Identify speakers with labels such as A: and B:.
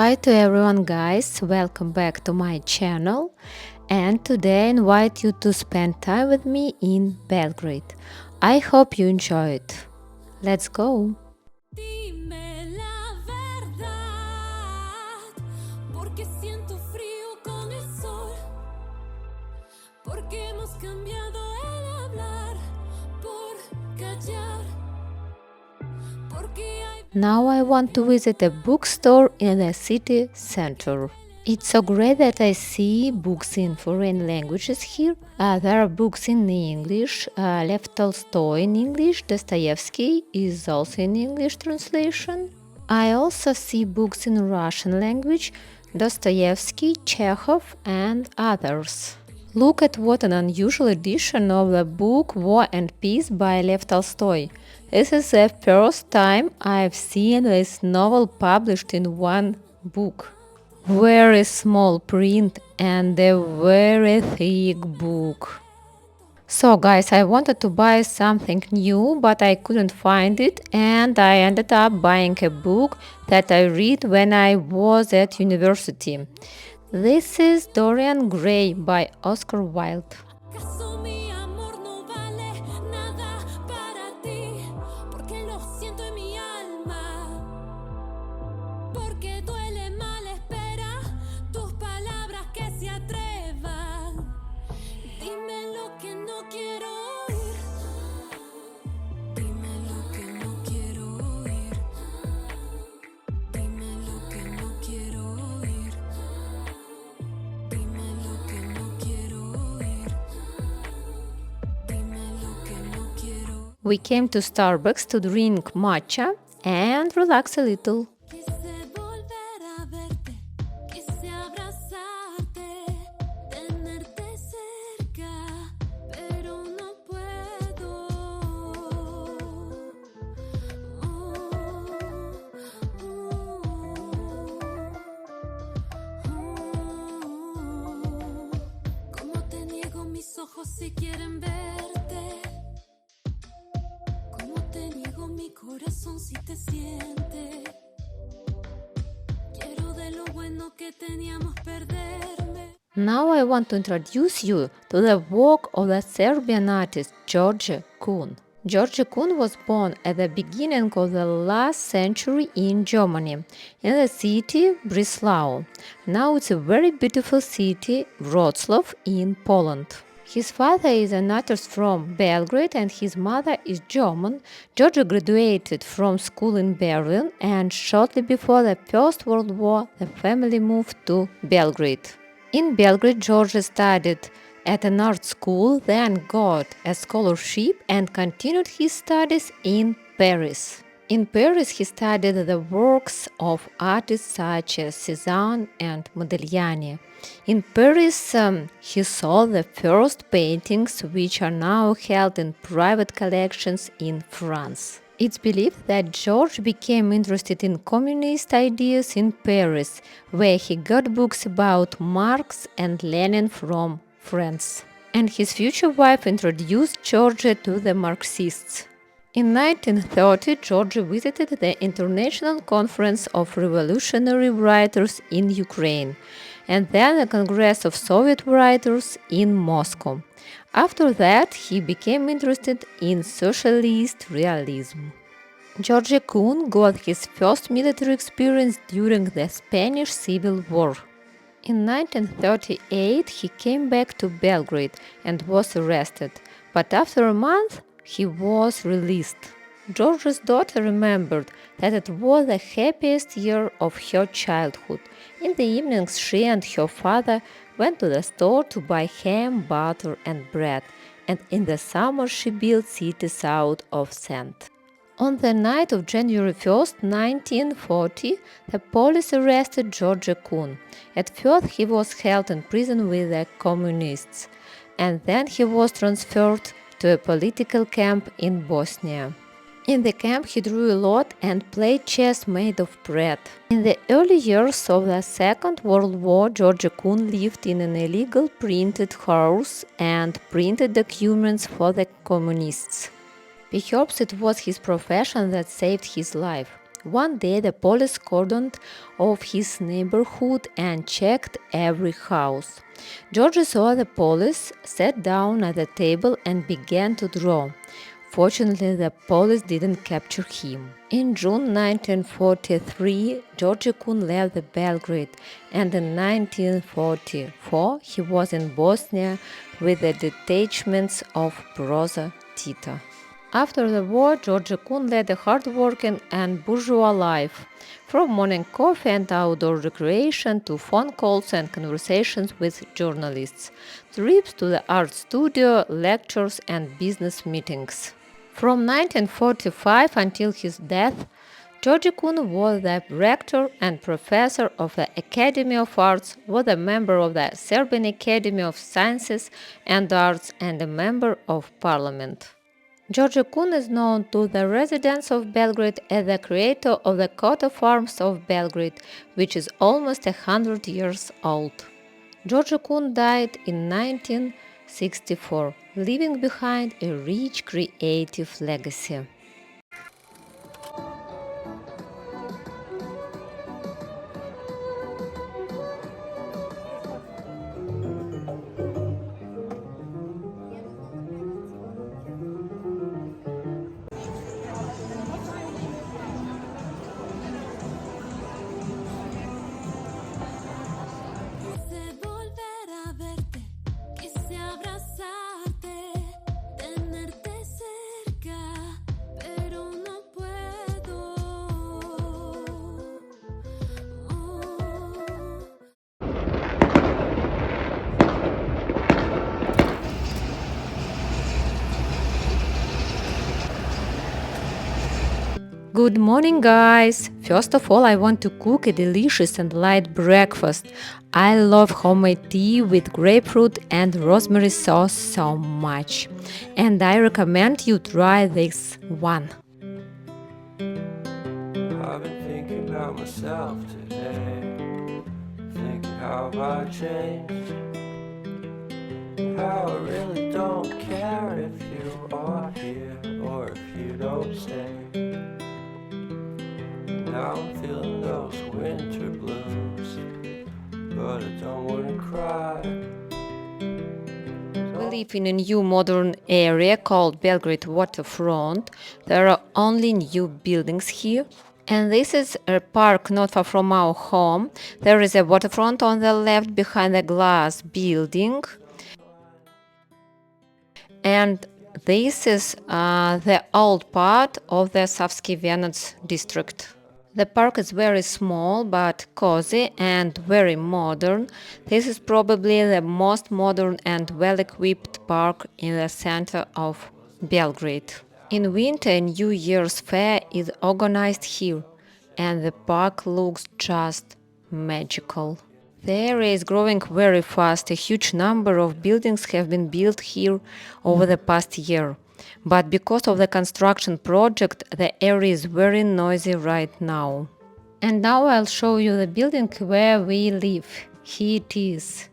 A: Hi to everyone guys, welcome back to my channel, and today I invite you to spend time with me in Belgrade. I hope you enjoy it. Let's go!
B: Dime la verdad, porque siento frío con el sol, porque hemos cambiado el hablar por callar, porque hay...
A: Now I want to visit a bookstore in the city center. It's so great that I see books in foreign languages here. There are books in English, Lev Tolstoy in English, Dostoevsky is also in English translation. I also see books in Russian language, Dostoevsky, Chekhov and others. Look at what an unusual edition of the book War and Peace by Lev Tolstoy. This is the first time I've seen this novel published in one book. Very small print and a very thick book. So guys, I wanted to buy something new, but I couldn't find it, and I ended up buying a book that I read when I was at university. This is Dorian Gray by Oscar Wilde.
B: ¿Acaso mi amor no vale nada para ti? Porque lo siento en mi alma, porque duele mal espera tus palabras que se atrevan. Dime lo que no quiero oír. Dime lo que no quiero oír. Dime lo que no quiero oír. Dime lo que no quiero oír. Dime lo que no quiero.
A: We came to Starbucks to drink matcha and relax a little.
B: Quise volver a verte, quise abrazarte, tenerte cerca, pero no puedo. ¿Cómo te niego mis ojos si quieren verte? ¿Cómo te niego mi corazón si te siente? Quiero de lo bueno que teníamos perderme.
A: Now I want to introduce you to the work of the Serbian artist George Kuhn. George Kuhn was born at the beginning of the last century in Germany, in the city Breslau. Now it's a very beautiful city, Wrocław, in Poland. His father is an artist from Belgrade and his mother is German. George graduated from school in Berlin, and shortly before the First World War the family moved to Belgrade. In Belgrade, George studied at an art school, then got a scholarship and continued his studies in Paris. In Paris, he studied the works of artists such as Cézanne and Modigliani. In Paris, he saw the first paintings, which are now held in private collections in France. It's believed that George became interested in communist ideas in Paris, where he got books about Marx and Lenin from friends. And his future wife introduced George to the Marxists. In 1930, George visited the International Conference of Revolutionary Writers in Ukraine, and then the Congress of Soviet Writers in Moscow. After that, he became interested in socialist realism. George Kuhn got his first military experience during the Spanish Civil War. In 1938, he came back to Belgrade and was arrested, but after a month, he was released. George's daughter remembered that it was the happiest year of her childhood. In the evenings, she and her father went to the store to buy ham, butter, and bread, and in the summer she built cities out of sand. On the night of January 1st, 1940, the police arrested George Kuhn. At first, he was held in prison with the communists, and then he was transferred to a political camp in Bosnia. In the camp, he drew a lot and played chess made of bread. In the early years of the Second World War, George Kuhn lived in an illegal printed house and printed documents for the communists. Perhaps it was his profession that saved his life. One day the police cordoned off his neighborhood and checked every house. George saw the police, sat down at the table and began to draw. Fortunately, the police didn't capture him. In June 1943, George Kun left Belgrade, and in 1944 he was in Bosnia with the detachments of Brother Tito. After the war, George Kun led a hard-working and bourgeois life, from morning coffee and outdoor recreation to phone calls and conversations with journalists, trips to the art studio, lectures and business meetings. From 1945 until his death, George Kun was the rector and professor of the Academy of Arts, was a member of the Serbian Academy of Sciences and Arts, and a member of Parliament. George Kun is known to the residents of Belgrade as the creator of the coat of arms of Belgrade, which is almost 100 years old. George Kun died in 1964, leaving behind a rich creative legacy.
B: Quise volver a verte, quise abrazarte, tenerte cerca, pero no puedo.
A: Good morning, guys! First of all, I want to cook a delicious and light breakfast. I love homemade tea with grapefruit and rosemary sauce so much, and I recommend you try this one.
C: I've been thinking about myself today, thinking how I changed, how I really don't care if you are here or if you don't stay. Now I'm feeling those winter blues, but I don't wanna cry.
A: We live in a new modern area called Belgrade Waterfront. There are only new buildings here. And this is a park not far from our home. There is a waterfront on the left behind the glass building. And this is the old part of the Savski Venac district. The park is very small but cozy and very modern. This is probably the most modern and well-equipped park in the center of Belgrade. In winter, a New Year's fair is organized here, and the park looks just magical. The area is growing very fast. A huge number of buildings have been built here over the past year. But because of the construction project, the area is very noisy right now. And now I'll show you the building where we live. Here it is.